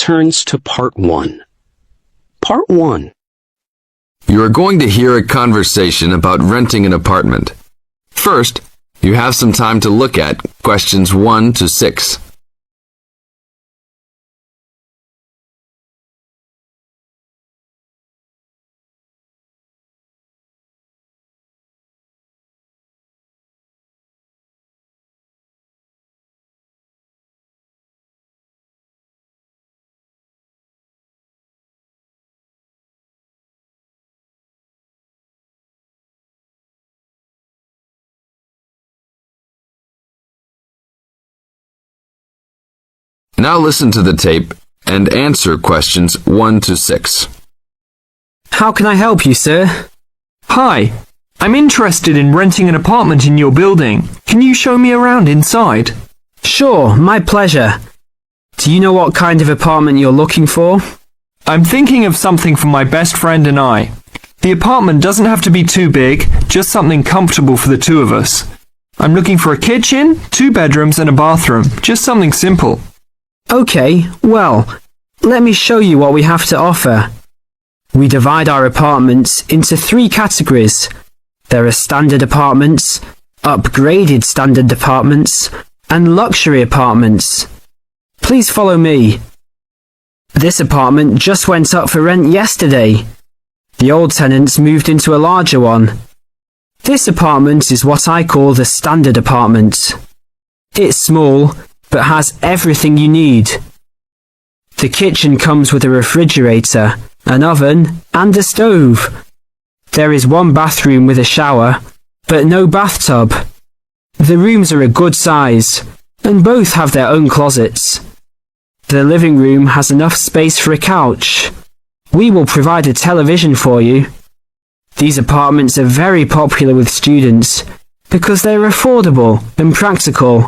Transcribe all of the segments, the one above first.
turns to Part 1. Part 1. You are going to hear a conversation about renting an apartment. First, you have some time to look at questions 1 to 6. Now listen to the tape and answer questions 1 to 6. How can I help you, sir? Hi, I'm interested in renting an apartment in your building. Can you show me around inside? Sure, my pleasure. Do you know what kind of apartment you're looking for? I'm thinking of something for my best friend and I. The apartment doesn't have to be too big, just something comfortable for the two of us. I'm looking for a kitchen, 2 bedrooms and a bathroom, just something simple. Okay, well, let me show you what we have to offer. We divide our apartments into 3 categories. There are standard apartments, upgraded standard apartments, and luxury apartments. Please follow me. This apartment just went up for rent yesterday. The old tenants moved into a larger one. This apartment is what I call the standard apartment. It's small, but has everything you need. The kitchen comes with a refrigerator, an oven, and a stove. There is 1 bathroom with a shower, but no bathtub. The rooms are a good size, and both have their own closets. The living room has enough space for a couch. We will provide a television for you. These apartments are very popular with students because they're affordable and practical.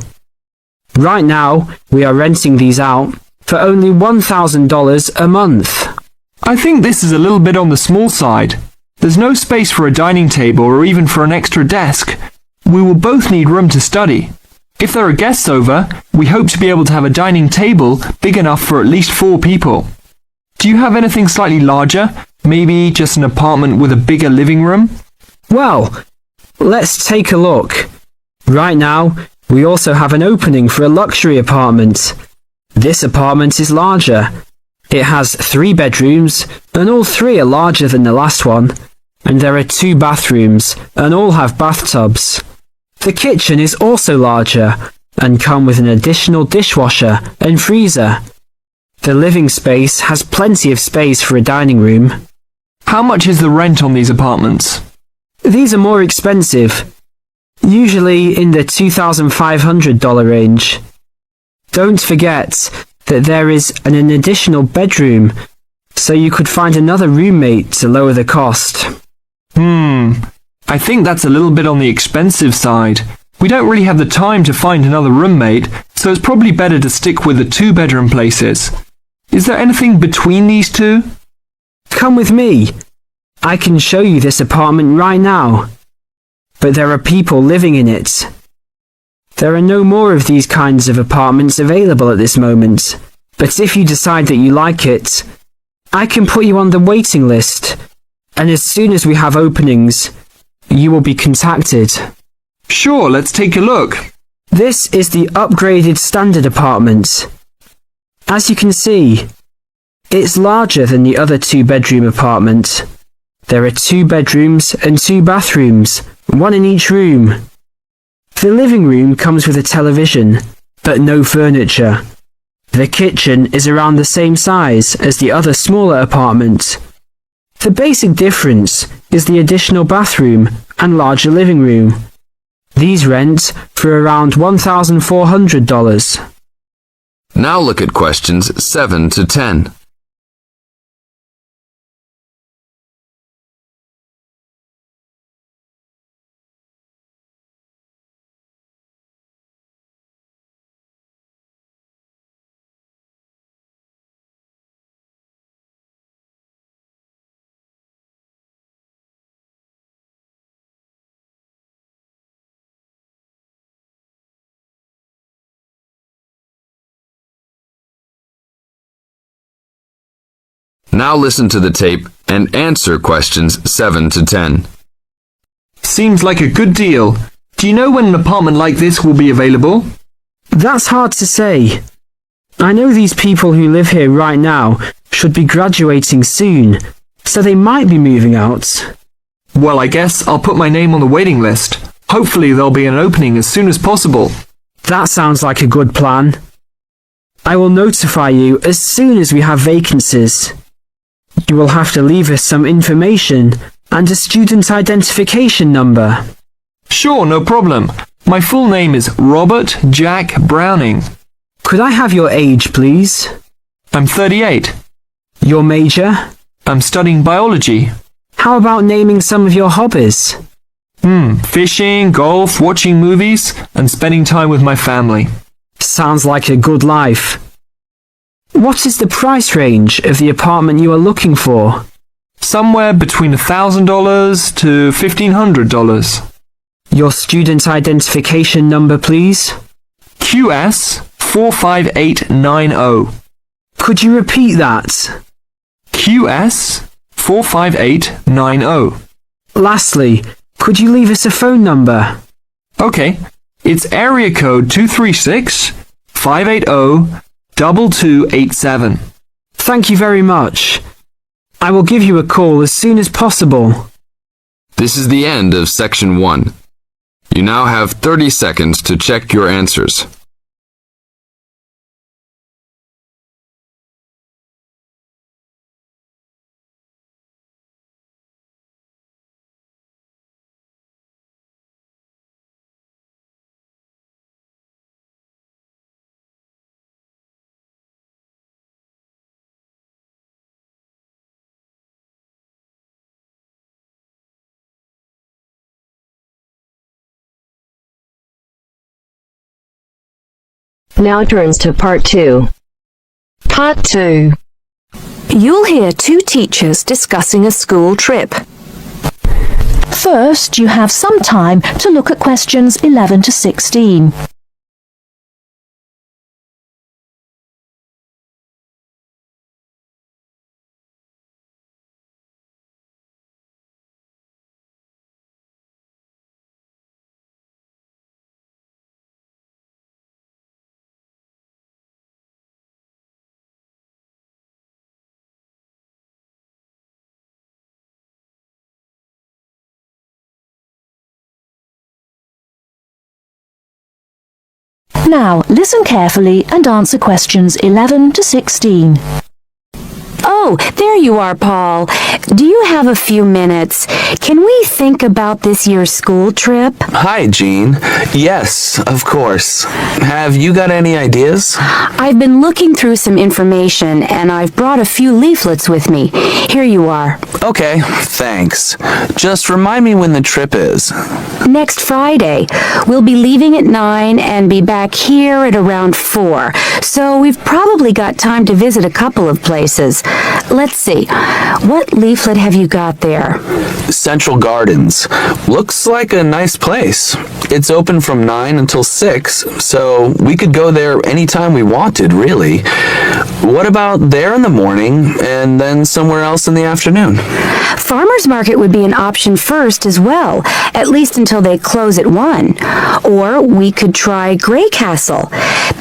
Right now, we are renting these out for only $1,000 a month. I think this is a little bit on the small side. There's no space for a dining table or even for an extra desk. We will both need room to study. If there are guests over, we hope to be able to have a dining table big enough for at least 4 people. Do you have anything slightly larger? Maybe just an apartment with a bigger living room? Well, let's take a look. Right now, we also have an opening for a luxury apartment. This apartment is larger. It has 3 bedrooms, and all 3 are larger than the last one. And there are 2 bathrooms, and all have bathtubs. The kitchen is also larger, and come with an additional dishwasher and freezer. The living space has plenty of space for a dining room. How much is the rent on these apartments? These are more expensive. Usually in the $2,500 range. Don't forget that there is an additional bedroom, so you could find another roommate to lower the cost. I think that's a little bit on the expensive side. We don't really have the time to find another roommate, so it's probably better to stick with the 2-bedroom places. Is there anything between these 2? Come with me. I can show you this apartment right now. But there are people living in it. There are no more of these kinds of apartments available at this moment. But if you decide that you like it, I can put you on the waiting list. And as soon as we have openings, you will be contacted. Sure, let's take a look. This is the upgraded standard apartment. As you can see, it's larger than the other 2-bedroom apartment. There are 2 bedrooms and 2 bathrooms, 1 in each room. The living room comes with a television, but no furniture. The kitchen is around the same size as the other smaller apartment. The basic difference is the additional bathroom and larger living room. These rent for around $1,400. Now look at questions 7 to 10. Now listen to the tape and answer questions 7 to 10. Seems like a good deal. Do you know when an apartment like this will be available? That's hard to say. I know these people who live here right now should be graduating soon, so they might be moving out. Well, I guess I'll put my name on the waiting list. Hopefully there'll be an opening as soon as possible. That sounds like a good plan. I will notify you as soon as we have vacancies. You will have to leave us some information and a student identification number. Sure, no problem. My full name is Robert Jack Browning. Could I have your age, please? I'm 38. Your major? I'm studying biology. How about naming some of your hobbies? Fishing, golf, watching movies, and spending time with my family. Sounds like a good life. What is the price range of the apartment you are looking for? Somewhere between $1,000 to $1,500. Your student identification number, please? QS 45890. Could you repeat that? QS 45890. Lastly, could you leave us a phone number? Okay, it's area code 236-580-2287. Thank you very much. I will give you a call as soon as possible. This is the end of section 1. You now have 30 seconds to check your answers. Now turns to Part 2. Part 2. You'll hear two teachers discussing a school trip. First, you have some time to look at questions 11 to 16. Now, listen carefully and answer questions 11 to 16. Oh, there you are, Paul. Do you have a few minutes? Can we think about this year's school trip? Hi, Jean. Yes, of course. Have you got any ideas? I've been looking through some information, and I've brought a few leaflets with me. Here you are. Okay, thanks. Just remind me when the trip is. Next Friday. We'll be leaving at 9 and be back here at around 4. So we've probably got time to visit a couple of places. Let's see. What leaflet have you got there? Central Gardens. Looks like a nice place. It's open from 9 until 6, so we could go there anytime we wanted, really. What about there in the morning and then somewhere else in the afternoon? Farmers Market would be an option first as well, at least until they close at 1. Or we could try Grey Castle.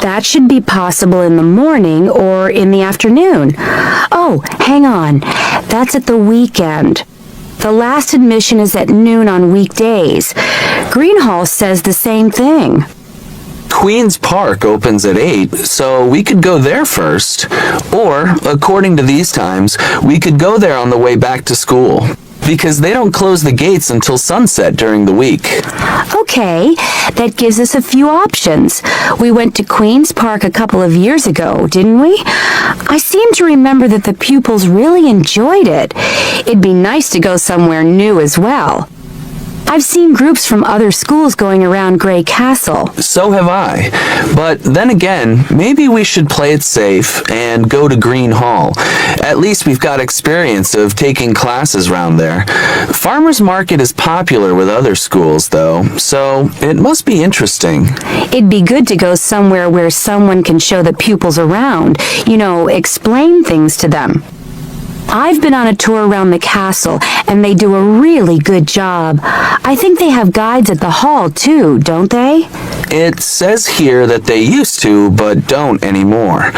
That should be possible in the morning or in the afternoon. Oh, hang on. That's at the weekend. The last admission is at noon on weekdays. Greenhall says the same thing. Queen's Park opens at 8, so we could go there first. Or, according to these times, we could go there on the way back to school, because they don't close the gates until sunset during the week. Okay, that gives us a few options. We went to Queen's Park a couple of years ago, didn't we? I seem to remember that the pupils really enjoyed it. It'd be nice to go somewhere new as well. I've seen groups from other schools going around Grey Castle. So have I. But then again, maybe we should play it safe and go to Green Hall. At least we've got experience of taking classes round there. Farmers Market is popular with other schools, though, so it must be interesting. It'd be good to go somewhere where someone can show the pupils around, explain things to them. I've been on a tour around the castle, and they do a really good job. I think they have guides at the hall, too, don't they? It says here that they used to, but don't anymore.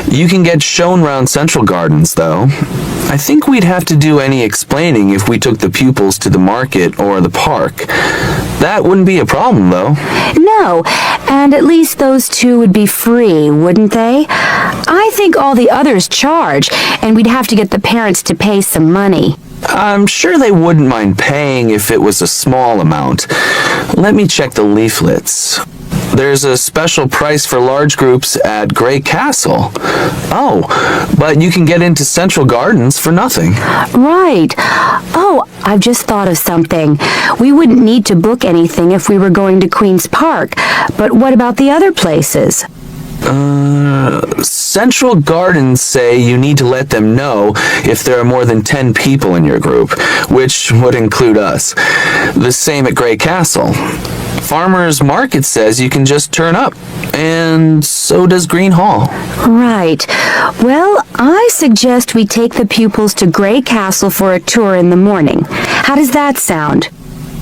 You can get shown around Central Gardens, though. I think we'd have to do any explaining if we took the pupils to the market or the park. That wouldn't be a problem, though. No, and at least those two would be free, wouldn't they? I think all the others charge, and we'd have to get the parents to pay some money. I'm sure they wouldn't mind paying if it was a small amount. Let me check the leaflets. There's a special price for large groups at Grey Castle. Oh, but you can get into Central Gardens for nothing. Right. Oh, I've just thought of something. We wouldn't need to book anything if we were going to Queen's Park, but what about the other places? Central Gardens say you need to let them know if there are more than 10 people in your group, which would include us. The same at Grey Castle. Farmers Market says you can just turn up, and so does Green Hall. Right. Well, I suggest we take the pupils to Grey Castle for a tour in the morning. How does that sound?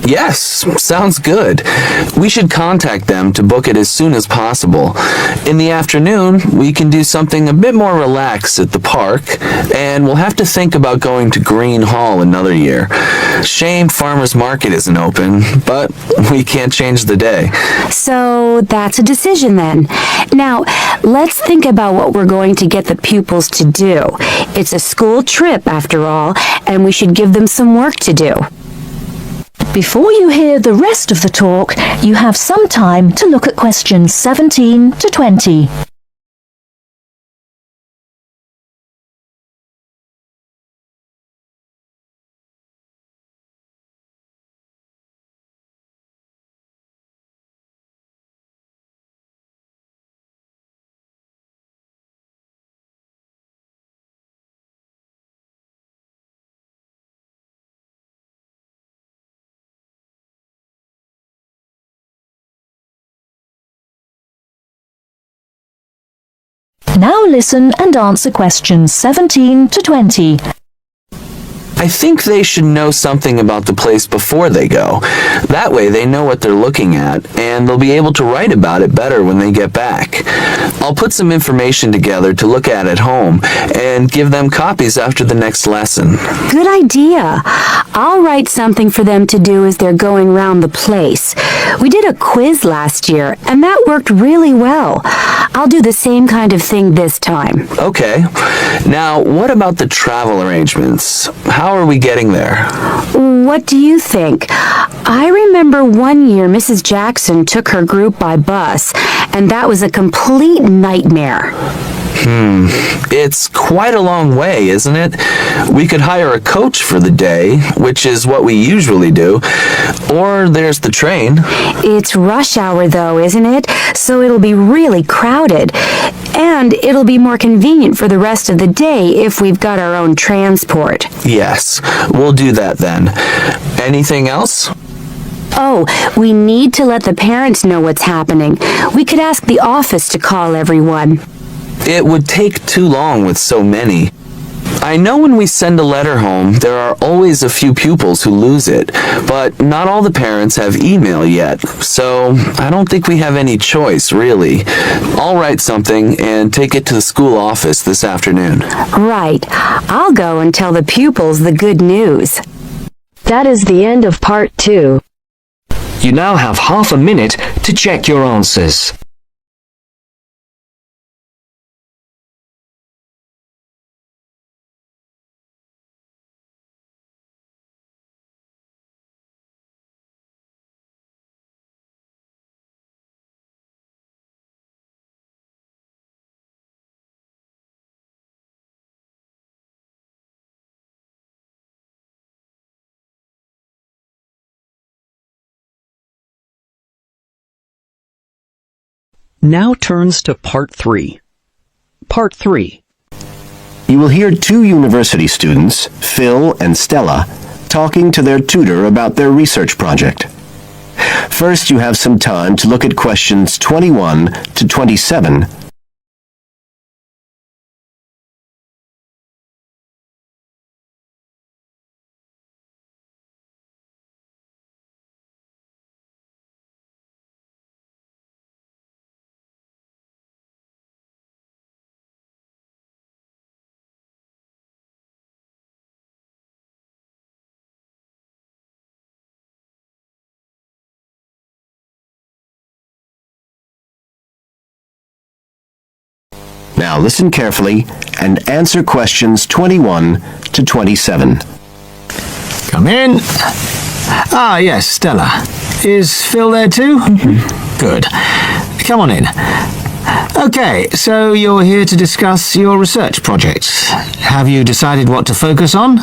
Yes, sounds good. We should contact them to book it as soon as possible. In the afternoon, we can do something a bit more relaxed at the park, and we'll have to think about going to Green Hall another year. Shame Farmers Market isn't open, but we can't change the day. So that's a decision then. Now, let's think about what we're going to get the pupils to do. It's a school trip, after all, and we should give them some work to do. Before you hear the rest of the talk, you have some time to look at questions 17 to 20. Now listen and answer questions 17 to 20. I think they should know something about the place before they go. That way they know what they're looking at, and they'll be able to write about it better when they get back. I'll put some information together to look at home, and give them copies after the next lesson. Good idea. I'll write something for them to do as they're going round the place. We did a quiz last year, and that worked really well. I'll do the same kind of thing this time. Okay. Now, what about the travel arrangements? How are we getting there? What do you think? I remember one year Mrs. Jackson took her group by bus, and that was a complete nightmare. It's quite a long way, isn't it? We could hire a coach for the day, which is what we usually do, or there's the train. It's rush hour though, isn't it? So it'll be really crowded. And it'll be more convenient for the rest of the day if we've got our own transport. Yes, we'll do that then. Anything else? Oh, we need to let the parents know what's happening. We could ask the office to call everyone. It would take too long with so many. I know when we send a letter home, there are always a few pupils who lose it, but not all the parents have email yet, so I don't think we have any choice, really. I'll write something and take it to the school office this afternoon. Right. I'll go and tell the pupils the good news. That is the end of part 2. You now have half a minute to check your answers. Now turns to Part 3. Part 3. You will hear two university students, Phil and Stella, talking to their tutor about their research project. First, you have some time to look at questions 21 to 27 Now listen carefully and answer questions 21 to 27. Come in. Ah, yes, Stella. Is Phil there too? Good. Come on in. Okay, so you're here to discuss your research project. Have you decided what to focus on?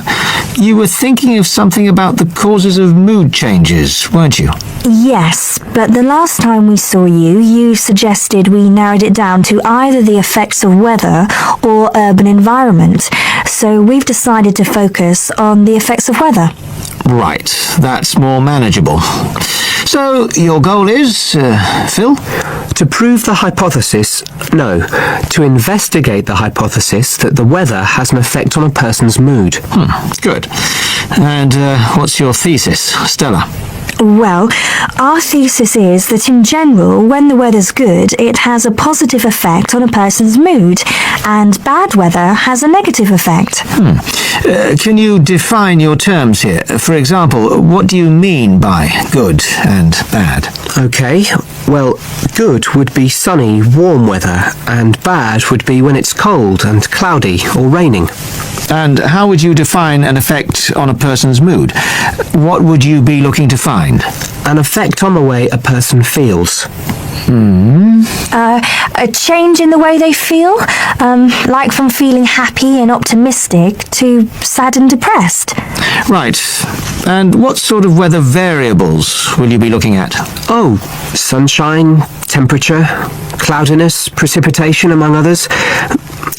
You were thinking of something about the causes of mood changes, weren't you? Yes, but the last time we saw you, you suggested we narrowed it down to either the effects of weather or urban environment. So we've decided to focus on the effects of weather. Right, that's more manageable. So, your goal is, Phil? To prove the hypothesis, no, to investigate the hypothesis that the weather has an effect on a person's mood. Good. And what's your thesis, Stella? Well, our thesis is that in general, when the weather's good, it has a positive effect on a person's mood, and bad weather has a negative effect. Can you define your terms here? For example, what do you mean by good and bad? Okay, well, good would be sunny, warm weather, and bad would be when it's cold and cloudy or raining. And how would you define an effect on a person's mood? What would you be looking to find? An effect on the way a person feels. A change in the way they feel, like from feeling happy and optimistic to sad and depressed. Right. And what sort of weather variables will you be looking at? Oh, sunshine, temperature, cloudiness, precipitation, among others.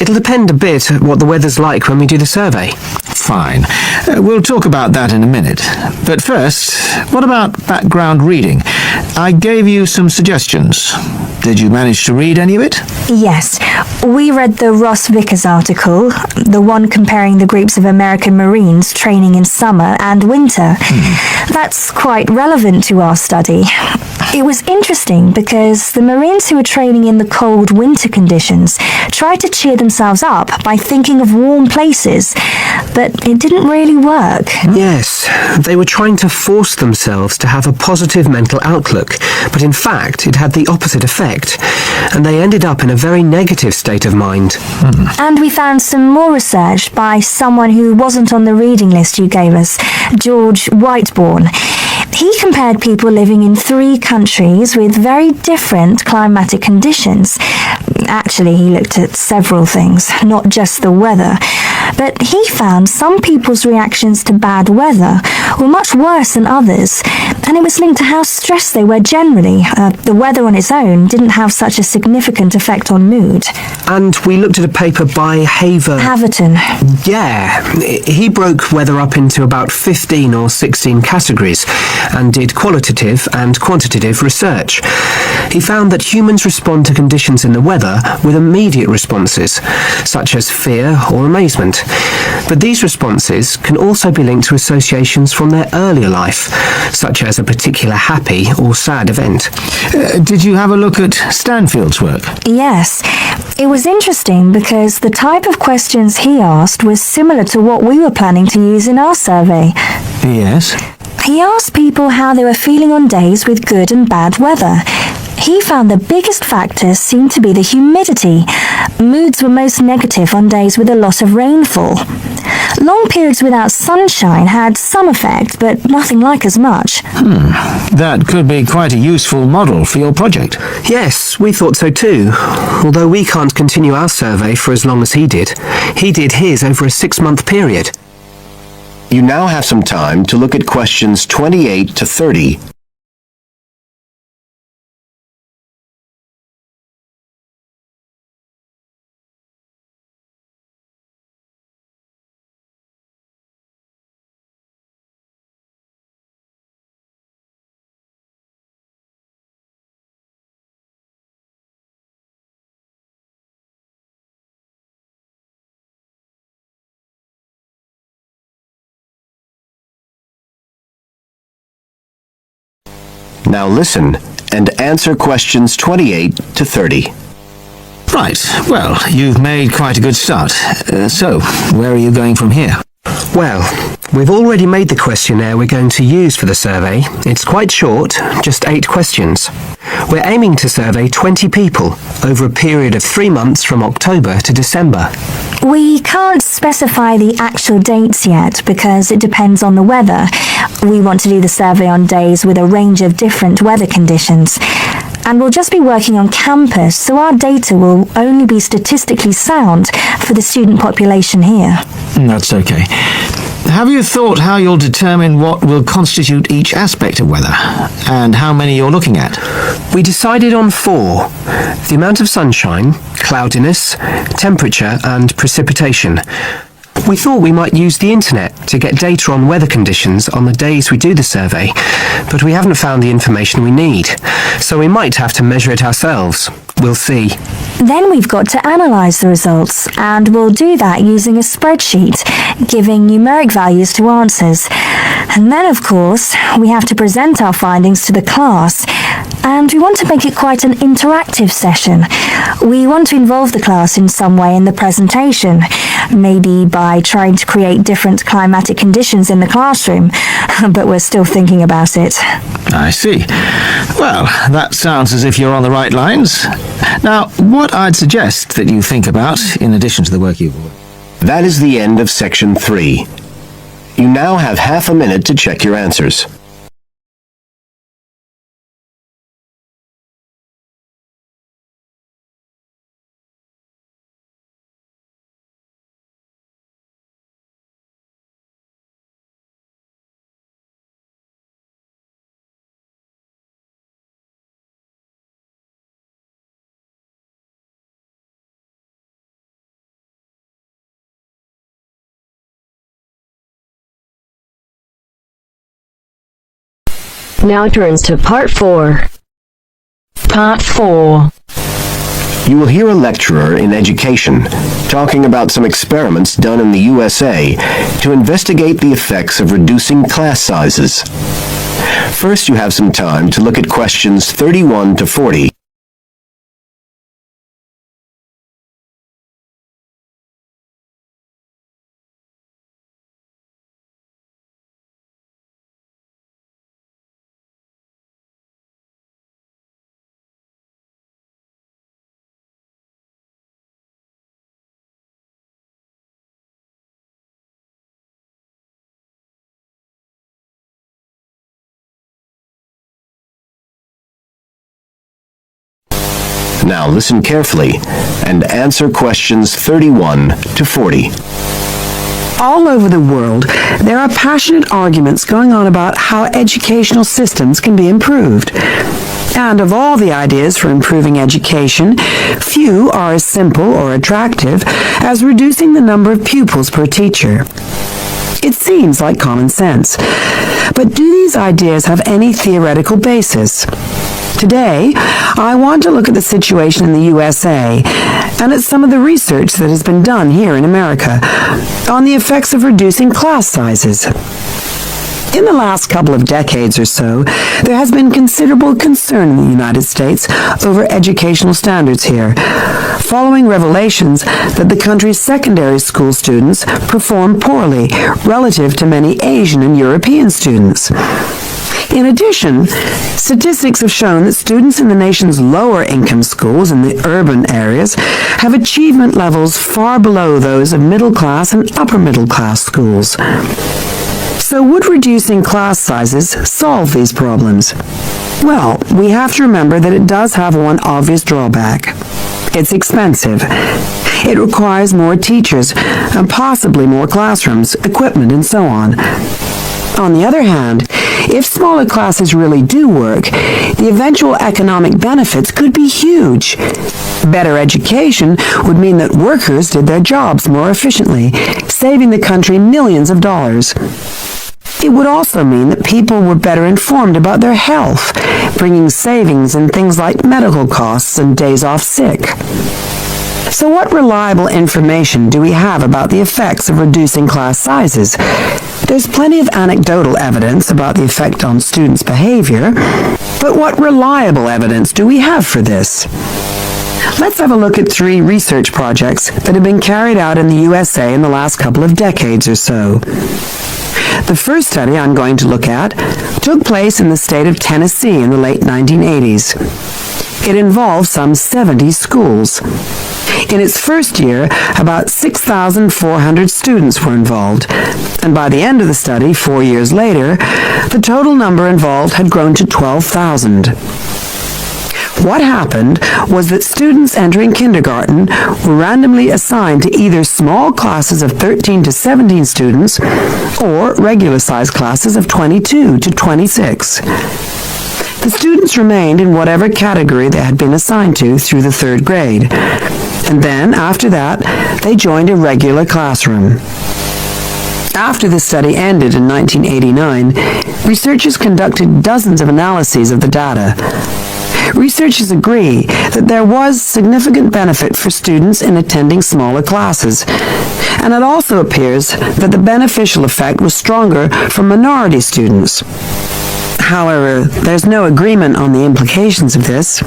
It'll depend a bit what the weather's like when we do the survey. Fine. We'll talk about that in a minute. But first, what about background reading? I gave you some suggestions. Did you manage to read any of it? Yes, we read the Ross Vickers article, the one comparing the groups of American Marines training in summer and winter. That's quite relevant to our study. It was interesting because the Marines who were training in the cold winter conditions tried to cheer themselves up by thinking of warm places, but it didn't really work. Yes, they were trying to force themselves to have a positive mental outlook, but in fact it had the opposite effect, and they ended up in a very negative state of mind. And we found some more research by someone who wasn't on the reading list you gave us, George Whiteborn. He compared people living in 3 countries with very different climatic conditions. Actually, he looked at several things, not just the weather. But he found some people's reactions to bad weather were much worse than others, and it was linked to how stressed they were generally. The weather on its own didn't have such a significant effect on mood. And we looked at a paper by Haverton. Yeah, he broke weather up into about 15 or 16 categories and did qualitative and quantitative research. He found that humans respond to conditions in the weather with immediate responses, such as fear or amazement. But these responses can also be linked to associations from their earlier life, such as a particular happy or sad event. Did you have a look at Stanfield's work? Yes. It was interesting because the type of questions he asked was similar to what we were planning to use in our survey. Yes. He asked people how they were feeling on days with good and bad weather. He found the biggest factors seemed to be the humidity. Moods were most negative on days with a lot of rainfall. Long periods without sunshine had some effect, but nothing like as much. That could be quite a useful model for your project. Yes, we thought so too. Although we can't continue our survey for as long as he did. He did his over a 6-month period. You now have some time to look at questions 28 to 30. Now listen and answer questions 28 to 30. Right. Well, you've made quite a good start. So, where are you going from here? Well, We've already made the questionnaire we're going to use for the survey. It's quite short, just 8 questions. We're aiming to survey 20 people over a period of 3 months from October to December. We can't specify the actual dates yet because it depends on the weather. We want to do the survey on days with a range of different weather conditions. And we'll just be working on campus, so our data will only be statistically sound for the student population here. That's okay. Have you thought how you'll determine what will constitute each aspect of weather, and how many you're looking at? We decided on 4. The amount of sunshine, cloudiness, temperature and precipitation. We thought we might use the internet to get data on weather conditions on the days we do the survey, but we haven't found the information we need, so we might have to measure it ourselves. We'll see. Then we've got to analyse the results, and we'll do that using a spreadsheet, giving numeric values to answers. And then, of course, we have to present our findings to the class, and we want to make it quite an interactive session. We want to involve the class in some way in the presentation, maybe by trying to create different climatic conditions in the classroom, but we're still thinking about it. I see. Well, that sounds as if you're on the right lines. Now, what I'd suggest that you think about, in addition to the work you've... That is the end of section 3. You now have half a minute to check your answers. Now turns to Part 4. Part 4. You will hear a lecturer in education talking about some experiments done in the USA to investigate the effects of reducing class sizes. First, you have some time to look at questions 31 to 40. Now listen carefully and answer questions 31 to 40. All over the world, there are passionate arguments going on about how educational systems can be improved. And of all the ideas for improving education, few are as simple or attractive as reducing the number of pupils per teacher. It seems like common sense. But do these ideas have any theoretical basis? Today, I want to look at the situation in the USA and at some of the research that has been done here in America on the effects of reducing class sizes. In the last couple of decades or so, there has been considerable concern in the United States over educational standards here, following revelations that the country's secondary school students perform poorly relative to many Asian and European students. In addition, statistics have shown that students in the nation's lower income schools in the urban areas have achievement levels far below those of middle class and upper middle class schools. So would reducing class sizes solve these problems? Well, we have to remember that it does have one obvious drawback. It's expensive. It requires more teachers and possibly more classrooms, equipment, and so on. On the other hand, if smaller classes really do work, the eventual economic benefits could be huge. Better education would mean that workers did their jobs more efficiently, saving the country millions of dollars. It would also mean that people were better informed about their health, bringing savings in things like medical costs and days off sick. So what reliable information do we have about the effects of reducing class sizes? There's plenty of anecdotal evidence about the effect on students' behavior, but what reliable evidence do we have for this? Let's have a look at 3 research projects that have been carried out in the USA in the last couple of decades or so. The first study I'm going to look at took place in the state of Tennessee in the late 1980s. It involved some 70 schools. In its first year, about 6,400 students were involved, and by the end of the study, 4 years later, the total number involved had grown to 12,000. What happened was that students entering kindergarten were randomly assigned to either small classes of 13 to 17 students or regular-sized classes of 22 to 26. The students remained in whatever category they had been assigned to through the 3rd grade, and then, after that, they joined a regular classroom. After the study ended in 1989, researchers conducted dozens of analyses of the data. Researchers agree that there was significant benefit for students in attending smaller classes, and it also appears that the beneficial effect was stronger for minority students. However, there's no agreement on the implications of this.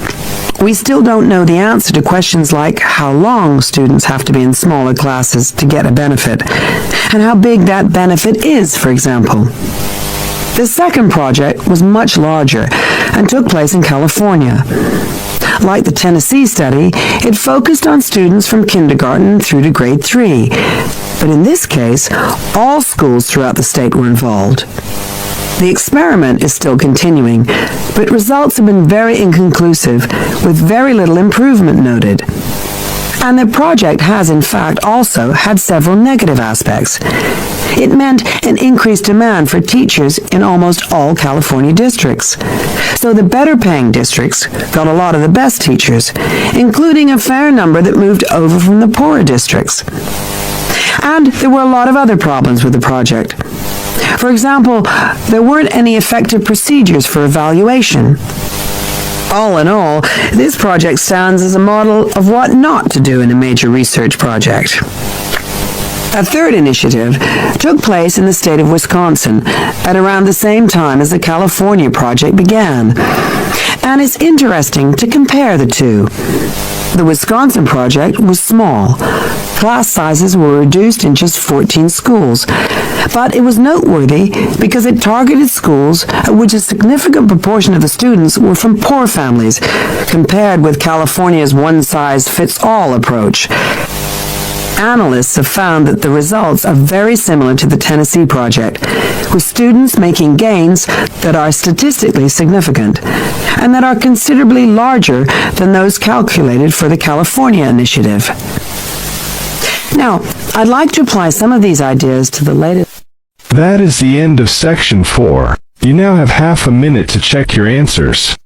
We still don't know the answer to questions like how long students have to be in smaller classes to get a benefit, and how big that benefit is, for example. The second project was much larger and took place in California. Like the Tennessee study, it focused on students from kindergarten through to grade 3, but in this case, all schools throughout the state were involved. The experiment is still continuing, but results have been very inconclusive, with very little improvement noted. And the project has, in fact, also had several negative aspects. It meant an increased demand for teachers in almost all California districts. So the better-paying districts got a lot of the best teachers, including a fair number that moved over from the poorer districts. And there were a lot of other problems with the project. For example, there weren't any effective procedures for evaluation. All in all, this project stands as a model of what not to do in a major research project. A third initiative took place in the state of Wisconsin at around the same time as the California project began, and it's interesting to compare the two. The Wisconsin project was small. Class sizes were reduced in just 14 schools, but it was noteworthy because it targeted schools at which a significant proportion of the students were from poor families, compared with California's one-size-fits-all approach. Analysts have found that the results are very similar to the Tennessee project, with students making gains that are statistically significant, and that are considerably larger than those calculated for the California initiative. Now, I'd like to apply some of these ideas to the latest. That is the end of section 4. You now have half a minute to check your answers.